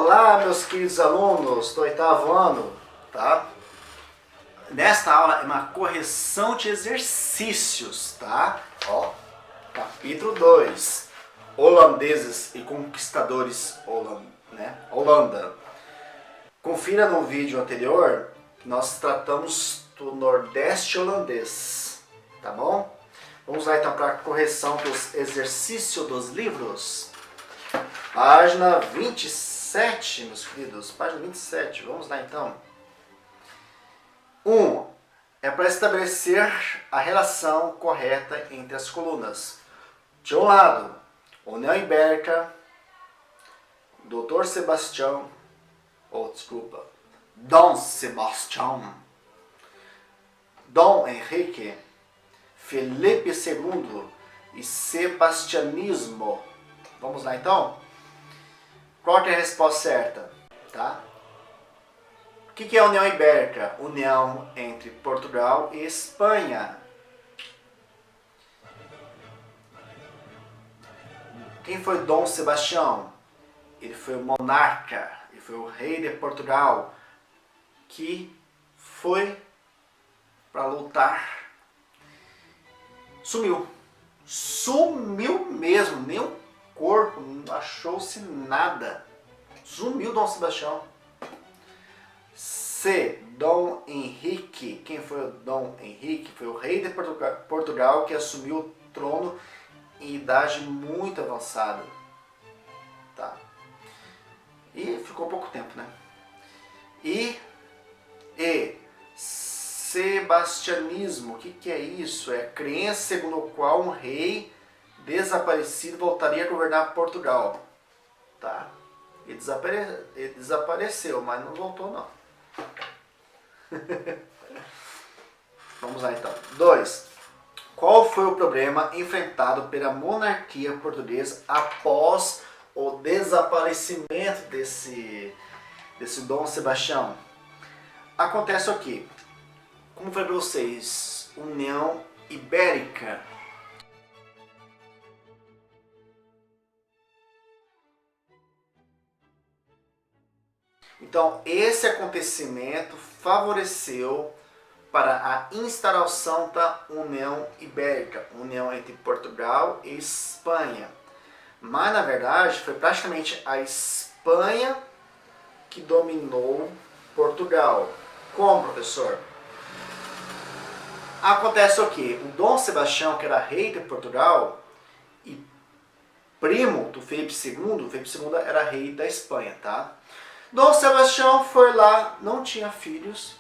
Olá, meus queridos alunos do 8º ano, tá? Nesta aula é uma correção de exercícios, tá? Ó, capítulo 2, holandeses e conquistadores Holanda. Confira no vídeo anterior, nós tratamos do Nordeste holandês, tá bom? Vamos lá então para a correção dos exercícios dos livros. Página 27, meus queridos, página 27, vamos lá então. 1. É para estabelecer a relação correta entre as colunas. De um lado, União Ibérica, Dom Sebastião, Dom Henrique, Felipe II e Sebastianismo. Vamos lá então? Qual que é a resposta certa? Tá? O que é a União Ibérica? União entre Portugal e Espanha. Quem foi Dom Sebastião? Ele foi o monarca, ele foi o rei de Portugal, que foi para lutar. Sumiu mesmo, nem o corpo, não achou-se nada. Sumiu Dom Sebastião. C. Dom Henrique. Quem foi o Dom Henrique? Foi o rei de Portugal que assumiu o trono em idade muito avançada. Tá. E ficou pouco tempo, né? E Sebastianismo. O que é isso? É a crença segundo a qual um rei desaparecido voltaria a governar Portugal. Tá? Ele desapareceu, mas não voltou não. Vamos lá então. 2. Qual foi o problema enfrentado pela monarquia portuguesa após o desaparecimento desse Dom Sebastião? Acontece o quê? Como falei para vocês, União Ibérica. Então, esse acontecimento favoreceu para a instauração da União Ibérica, união entre Portugal e Espanha. Mas, na verdade, foi praticamente a Espanha que dominou Portugal. Como, professor? Acontece o quê? O Dom Sebastião, que era rei de Portugal e primo do Felipe II, o Felipe II era rei da Espanha, tá? Dom Sebastião foi lá, não tinha filhos,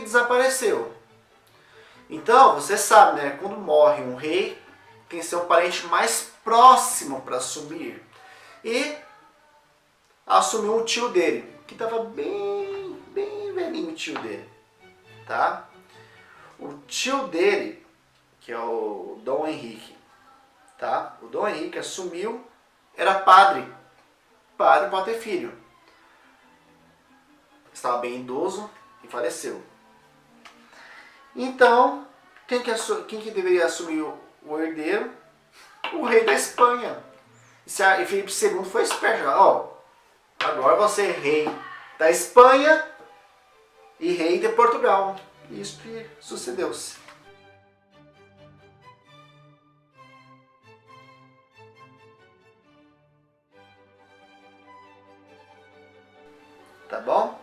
desapareceu. Então, você sabe, né? Quando morre um rei, tem que ser um parente mais próximo para assumir. E assumiu um tio dele, que estava bem velhinho o tio dele, tá? O tio dele, que é o Dom Henrique, tá? O Dom Henrique assumiu, era padre pode ter filho. Estava bem idoso e faleceu. Então, quem que deveria assumir o herdeiro? O rei da Espanha. E Felipe II foi esperto. Ó, agora você é rei da Espanha e rei de Portugal. Isso que sucedeu-se. Tá bom?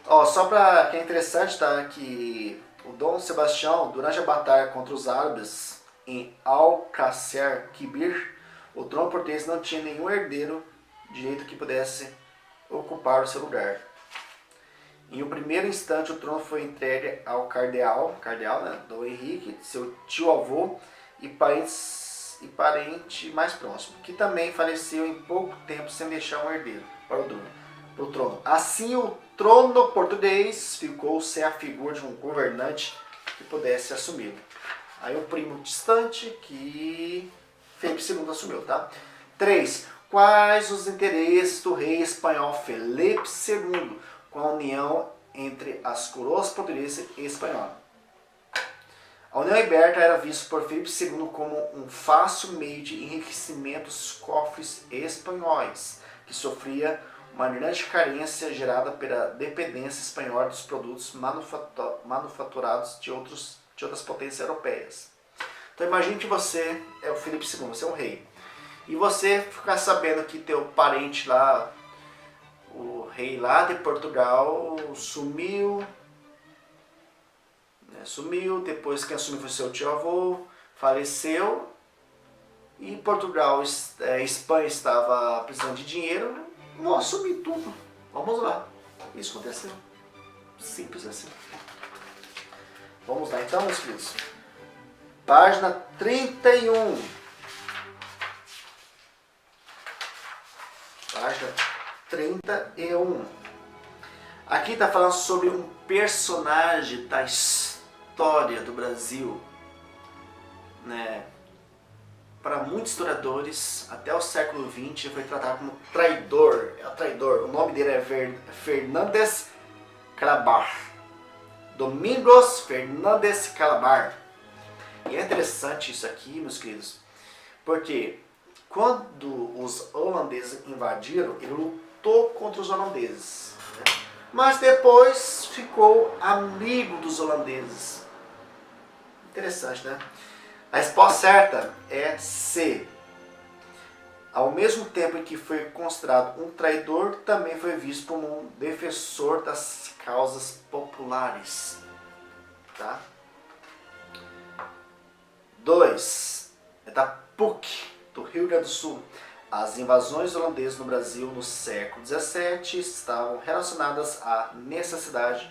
Ó, só para quem é interessante, tá? Que o Dom Sebastião, durante a batalha contra os árabes em Alcácer Quibir, o trono português não tinha nenhum herdeiro direito que pudesse ocupar o seu lugar. Em um primeiro instante, o trono foi entregue ao cardeal, né, Dom Henrique, seu tio-avô e parente mais próximo, que também faleceu em pouco tempo sem deixar um herdeiro para o trono. Assim, o trono português ficou sem a figura de um governante que pudesse assumir. Aí o primo distante que Felipe II assumiu, tá? 3. Quais os interesses do rei espanhol Felipe II com a união entre as coroas portuguesa e espanhola? A União Ibérica era vista por Filipe II como um fácil meio de enriquecimento dos cofres espanhóis, que sofria uma grande carência gerada pela dependência espanhola dos produtos manufaturados de outras potências europeias. Então imagine que você é o Filipe II, você é um rei. E você ficar sabendo que teu parente lá, o rei lá de Portugal, sumiu, depois quem assumiu foi seu tio-avô, faleceu, e Portugal, Espanha estava precisando de dinheiro, vou assumir tudo, vamos lá. Isso aconteceu, simples assim. Vamos lá então, meus queridos. Página 31. Página 31. Aqui está falando sobre um personagem da história do Brasil, né? Para muitos historiadores, até o século XX, foi tratado como traidor. É o traidor. O nome dele é Fernández Calabar. Domingos Fernández Calabar. E é interessante isso aqui, meus queridos, porque quando os holandeses invadiram, ele lutou contra os holandeses, né? Mas depois ficou amigo dos holandeses. Interessante, né? A resposta certa é C. Ao mesmo tempo em que foi considerado um traidor, também foi visto como um defensor das causas populares. Tá? 2. É da PUC, do Rio Grande do Sul. As invasões holandesas no Brasil no século XVII estavam relacionadas à necessidade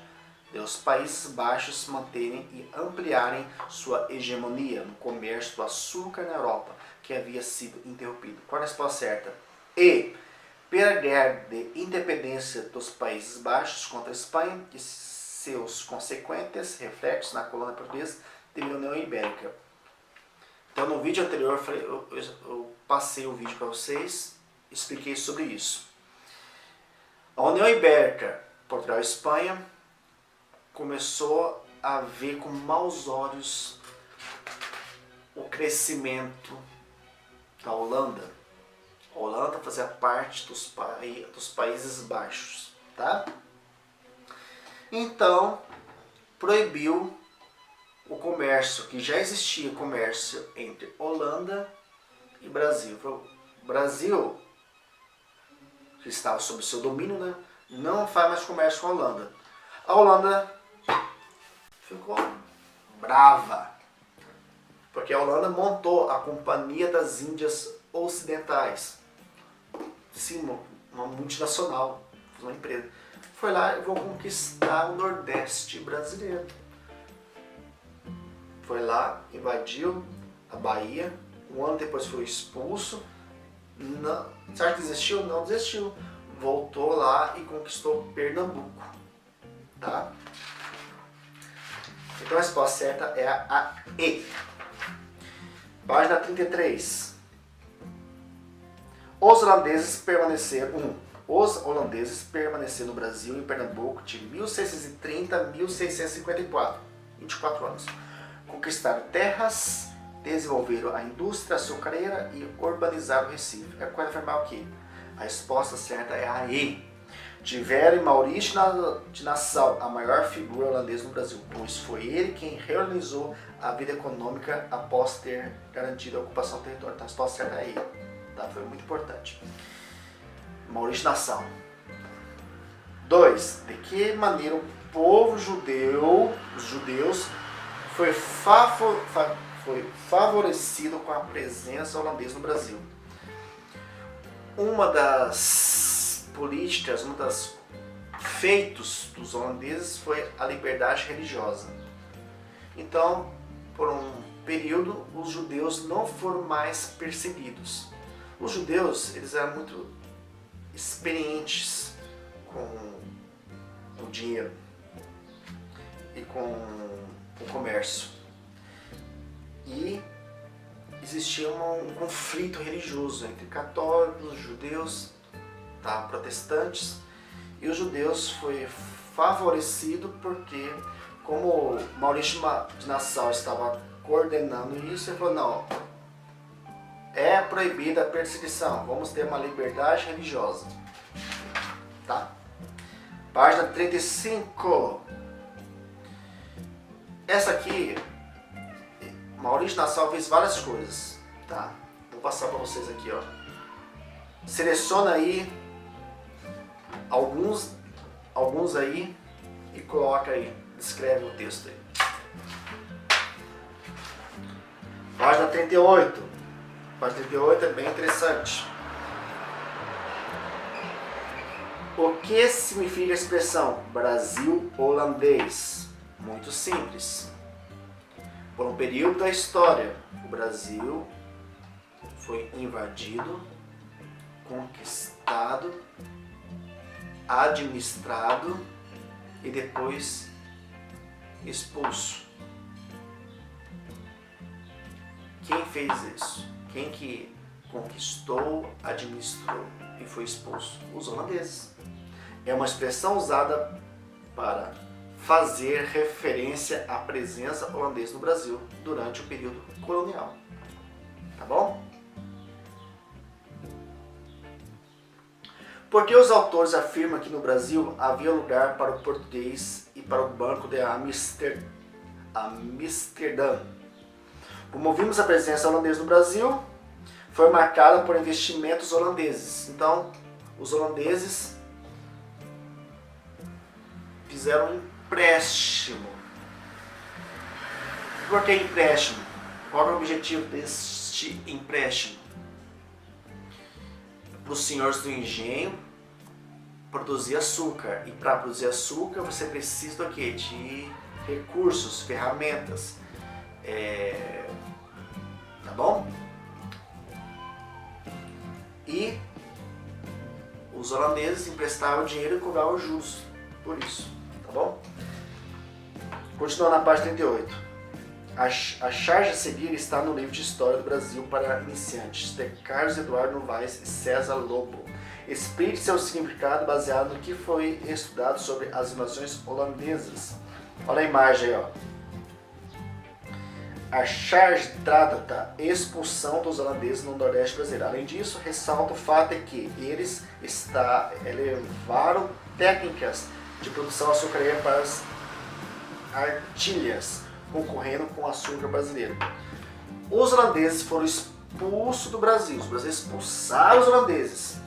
de os Países Baixos manterem e ampliarem sua hegemonia no comércio do açúcar na Europa, que havia sido interrompido. Qual a resposta certa? E. Pela guerra de independência dos Países Baixos contra a Espanha e seus consequentes reflexos na colônia portuguesa devido à União Ibérica. Então no vídeo anterior eu passei o vídeo para vocês, expliquei sobre isso. A União Ibérica, Portugal e Espanha, começou a ver com maus olhos o crescimento da Holanda. A Holanda fazia parte dos Países Baixos, tá? Então proibiu o comércio, que já existia comércio entre Holanda e Brasil. O Brasil, que estava sob seu domínio, né, não faz mais comércio com a Holanda. A Holanda ficou brava, porque a Holanda montou a Companhia das Índias Ocidentais. Sim, uma multinacional, uma empresa. Foi lá e vou conquistar o Nordeste brasileiro. Foi lá, invadiu a Bahia, um ano depois foi expulso. Não, será que desistiu? Não desistiu. Voltou lá e conquistou Pernambuco. Tá? Então a resposta certa é a E. Página 33. Os holandeses permaneceram no Brasil e em Pernambuco de 1630 a 1654, 24 anos. Conquistaram terras, desenvolveram a indústria açucareira e urbanizaram o Recife. É coisa afirmar o quê? A resposta certa é a E. Tiveram em Maurício de Nassau a maior figura holandesa no Brasil, pois foi ele quem reorganizou a vida econômica após ter garantido a ocupação do território. Então a resposta certa é a E. Tá? Foi muito importante. Maurício de Nassau. 2. De que maneira o povo judeu, os judeus, foi favorecido com a presença holandesa no Brasil? Uma das políticas, um dos feitos dos holandeses foi a liberdade religiosa. Então, por um período, os judeus não foram mais perseguidos. Os judeus, eles eram muito experientes com o dinheiro e com o comércio. E existia um conflito religioso entre católicos, judeus, protestantes, e os judeus foi favorecido porque como Maurício de Nassau estava coordenando isso, ele falou, não, é proibida a perseguição, vamos ter uma liberdade religiosa. Tá? Página 35. Essa aqui, Maurício de Nassau fez várias coisas. Tá? Vou passar para vocês aqui, ó. Seleciona aí alguns aí e coloca aí, escreve o texto aí. Página 38. Página 38 é bem interessante. O que significa a expressão Brasil holandês? Muito simples. Por um período da história, o Brasil foi invadido, conquistado, administrado e depois expulso. Quem fez isso? Quem que conquistou, administrou e foi expulso? Os holandeses. É uma expressão usada para fazer referência à presença holandesa no Brasil durante o período colonial. Tá bom? Porque os autores afirmam que no Brasil havia lugar para o português e para o Banco de Amsterdã. Promovimos a presença holandesa no Brasil, foi marcada por investimentos holandeses. Então, os holandeses fizeram um empréstimo. Por que empréstimo? Qual é o objetivo deste empréstimo? Para os senhores do engenho produzir açúcar. E para produzir açúcar você precisa do quê? De recursos, ferramentas. Tá bom? E os holandeses emprestavam dinheiro e cobravam juros por isso. Tá bom? Continuando na página 38. A charge a seguir está no livro de História do Brasil para iniciantes, de Carlos Eduardo Novaes e César Lobo. Explique seu significado baseado no que foi estudado sobre as invasões holandesas. Olha a imagem aí, ó. A charge trata da expulsão dos holandeses no Nordeste brasileiro. Além disso, ressalta o fato de que eles elevaram técnicas de produção açucareira para as artilhas, concorrendo com o açúcar brasileiro. Os holandeses foram expulsos do Brasil. Os brasileiros expulsaram os holandeses.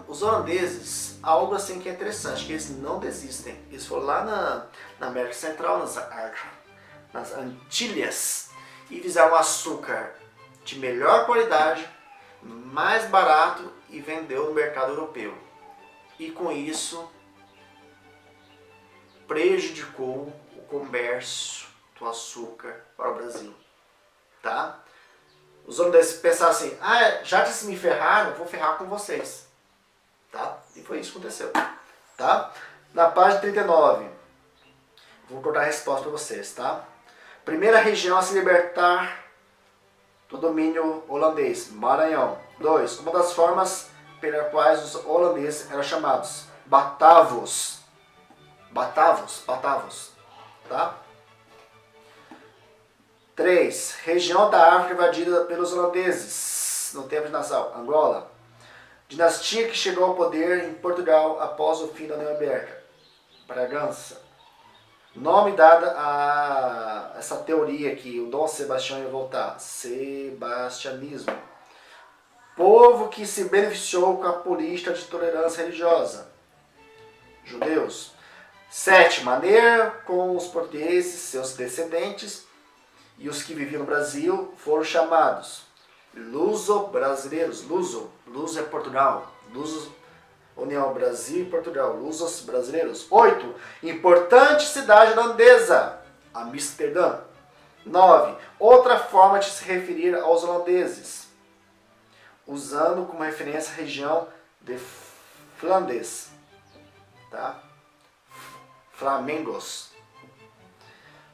Os holandeses, algo assim que é interessante, que eles não desistem. Eles foram lá na América Central, nas Antilhas, e fizeram açúcar de melhor qualidade, mais barato e vendeu no mercado europeu. E com isso prejudicou o comércio do açúcar para o Brasil, tá? Os holandeses pensaram assim, já que se me ferraram, eu vou ferrar com vocês, tá? E foi isso que aconteceu, tá? Na página 39, vou cortar a resposta para vocês, tá? Primeira região a se libertar do domínio holandês, Maranhão. 2. Uma das formas pelas quais os holandeses eram chamados Batavos. Batavos, tá? 3. Região da África invadida pelos holandeses no tempo de Nassau, Angola. Dinastia que chegou ao poder em Portugal após o fim da União Ibérica, Bragança. Nome dado a essa teoria que o Dom Sebastião ia voltar, sebastianismo. Povo que se beneficiou com a política de tolerância religiosa, judeus. 7. Maneira com os portugueses, seus descendentes e os que viviam no Brasil foram chamados luso-brasileiros. Luso é Portugal. União Brasil e Portugal. Lusos brasileiros. 8. Importante cidade holandesa, Amsterdã. 9. Outra forma de se referir aos holandeses, usando como referência a região de Flandes, tá? Flamengos.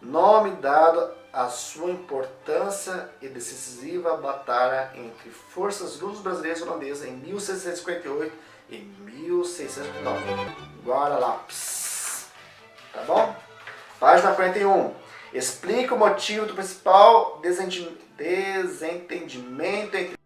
Nome dado à sua importância e decisiva batalha entre forças luso-brasileiras e holandesas em 1658 e 1609. Guararapes. Tá bom? Página 41. Explica o motivo do principal desentendimento entre